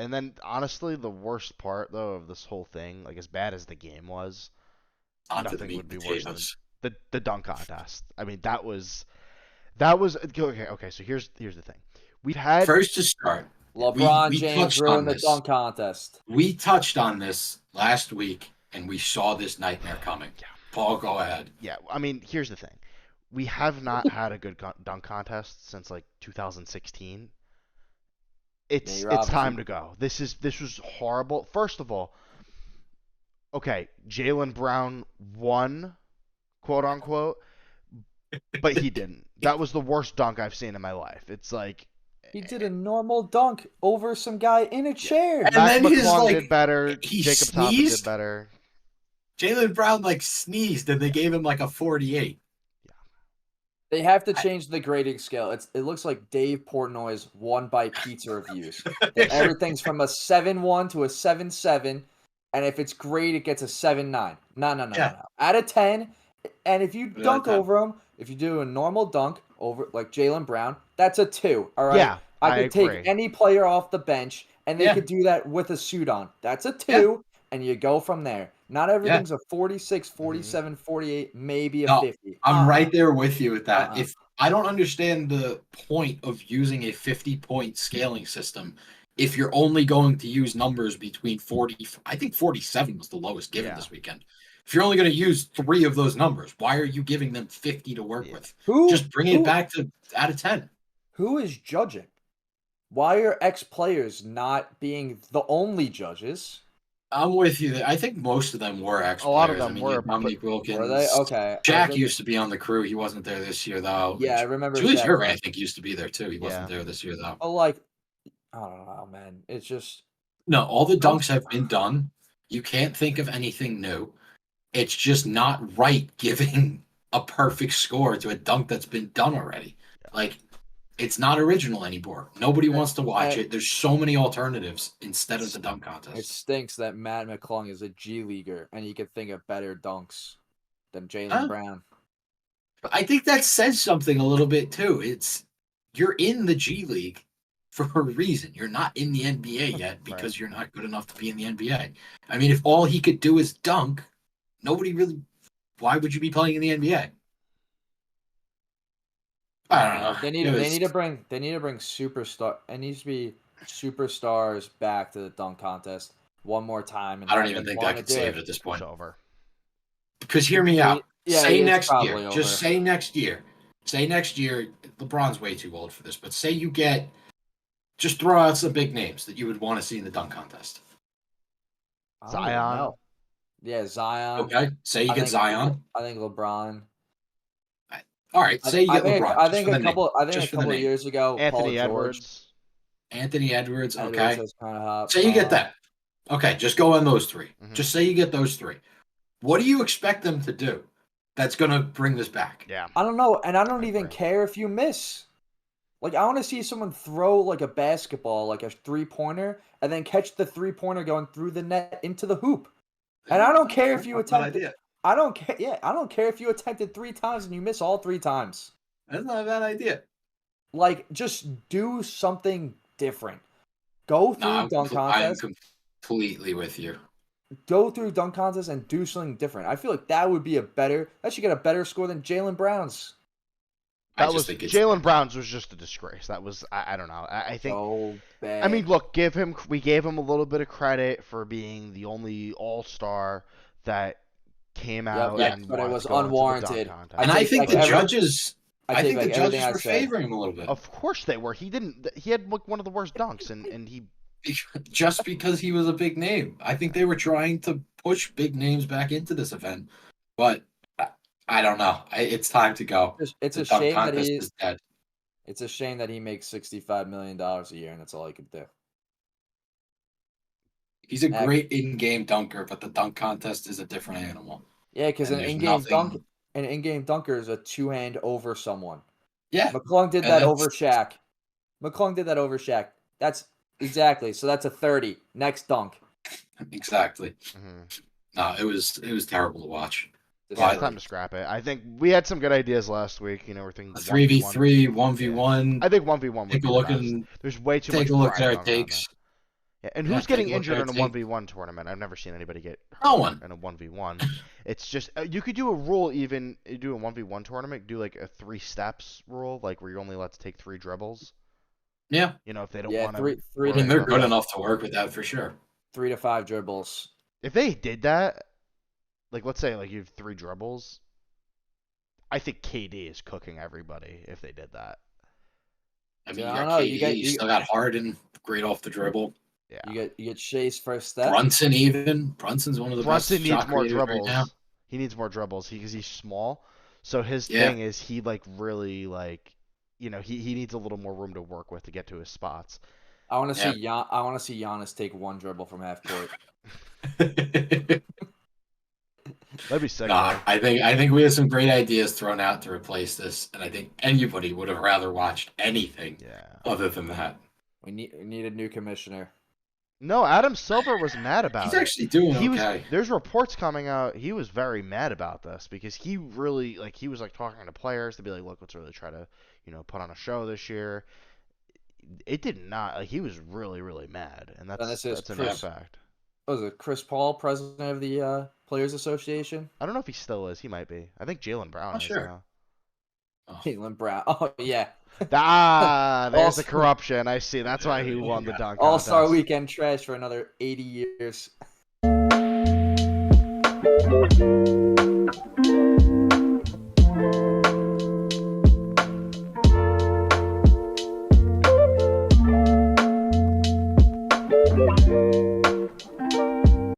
And then honestly, the worst part though of this whole thing, like as bad as the game was, Onto the nothing meat would and be worse than potatoes. the dunk contest. I mean, that was okay. Okay, so here's the thing. We've had First to start, we LeBron we James touched on ruined the this. dunk contest. We touched on this last week, and we saw this nightmare coming. Yeah. Paul, go ahead. Yeah, I mean, here's the thing. We have not had a good dunk contest since like 2016. It's Nate it's time Robinson. to go. This was horrible. First of all, okay, Jaylen Brown won, quote unquote, but he didn't. That was the worst dunk I've seen in my life. It's like He did a normal dunk over some guy in a chair. And Mac then his, McClung like, did better. he Jacob Toppin did sneezed. better. Jaylen Brown sneezed, and they gave him like a 48. They have to change the grading scale. It looks like Dave Portnoy's One Bite Pizza reviews. Everything's from a 7.1 to a 7.7, and if it's great, it gets a 7.9. No. Out of 10, and if you dunk over him, if you do a normal dunk over like Jaylen Brown, that's a 2. All right. Yeah, I could agree. take any player off the bench, and they could do that with a suit on. That's a 2, and you go from there. Not everything's a 46, 47, 48, maybe a 50. I'm right there with you with that. If I don't understand the point of using a 50-point scaling system, if you're only going to use numbers between 40, I think 47 was the lowest given this weekend. If you're only going to use 3 of those numbers, why are you giving them 50 to work with? Just bring it back to out of 10. Who is judging? Why are ex-players not being the only judges? I'm with you. I think most of them were ex-players. A lot of them were. Dominique Wilkins. Were they? Okay. Jack used to be on the crew. He wasn't there this year, though. Yeah, I remember. Julius Erving, I think, used to be there, too. He wasn't there this year, though. Oh, I don't know, man. It's just... No, all the dunks have been done. You can't think of anything new. It's just not right giving a perfect score to a dunk that's been done already. It's not original anymore. Nobody wants to watch it. There's so many alternatives instead of the dunk contest. It stinks that Matt McClung is a G Leaguer and he could think of better dunks than Jaylen Brown. I think that says something a little bit too. You're in the G League for a reason. You're not in the NBA yet because you're not good enough to be in the NBA. I mean, if all he could do is dunk, why would you be playing in the NBA? I don't know. They need to bring superstar. It needs to be superstars back to the dunk contest one more time. And I don't even think that could save it at this point. It's over. Because hear me out. Say next year. Over. Just say next year. Say next year. LeBron's way too old for this, but say you get. Just throw out some big names that you would want to see in the dunk contest. Zion. Yeah, Zion. Okay. Say you get Zion. I think LeBron. All right, say you get LeBron. I think a couple of years ago, Anthony Paul Edwards. George. Anthony Edwards. Okay. Edwards say you get that. Okay, just go on those 3. Mm-hmm. Just say you get those 3. What do you expect them to do that's going to bring this back? Yeah. I don't know, and I don't even care if you miss. Like, I want to see someone throw like a basketball, like a 3-pointer, and then catch the 3-pointer going through the net into the hoop. And I don't care if you attempt it. I don't care. Yeah, I don't care if you attempted 3 times and you miss all 3 times. That's not a bad idea. Like, just do something different. Go through dunk contest. I'm completely with you. Go through dunk contest and do something different. I feel like that would be that should get a better score than Jaylen Brown's. Jaylen Brown's was just a disgrace. That was I don't know. I think. So bad. I mean, look, we gave him a little bit of credit for being the only All-Star that came out. But it was unwarranted. And I think the judges. I think the judges were favoring him a little bit. Of course they were. He had one of the worst dunks, and he. Just because he was a big name. I think they were trying to push big names back into this event, but I don't know. It's time to go. It's a shame that is dead. It's a shame that he makes $65 million a year, and that's all he could do. He's a great in-game dunker, but the dunk contest is a different animal. Yeah, because an in-game dunker is a 2-hand over someone. Yeah, McClung did that over Shaq. That's exactly. So that's a 30. Next dunk. Exactly. Mm-hmm. No, it was terrible to watch. Yeah, it's time to scrap it. I think we had some good ideas last week. We're thinking 3v3, 1v1. I think 1v1 would be Take a look There's way too much. Take a look at our takes. Yeah, and Yeah, who's getting take a look injured at in it, a take- 1v1 tournament? I've never seen anybody get hurt No one. in a 1v1. It's just you could do a rule even you do a 1v1 tournament, do like a 3 steps rule, like where you're only allowed to take 3 dribbles. Yeah. You know, if they don't Yeah, want three to. three I mean, to they're good enough to work with that for sure. 3 to 5 dribbles. If they did that, like let's say like you have 3 dribbles, I think KD is cooking everybody if they did that. I mean, I you don't got know, KD, you still got Harden, great off the dribble. Yeah. You get Shay's first step. Brunson even. Brunson's one of the Brunson best needs shot more creators right dribbles. now. He needs more dribbles because he's small. So his Yeah. thing is he like really like he needs a little more room to work with to get to his spots. I want to see I want to see Giannis take 1 dribble from half court. That'd be sick. Nah, I think we have some great ideas thrown out to replace this, and I think anybody would have rather watched anything other than that. We need a new commissioner. No, Adam Silver was mad about He's it. actually doing okay. There's reports coming out. He was very mad about this because he really he was talking to players to be like, look, let's really try to put on a show this year. It did not. He was really really mad, and that's a known fact. Was it Chris Paul, president of the Players Association? I don't know if he still is. He might be. I think Jaylen Brown is now. Jaylen Brown. Oh yeah. There's the corruption. I see. That's why he won the dunk contest. All-Star Weekend trash for another 80 years.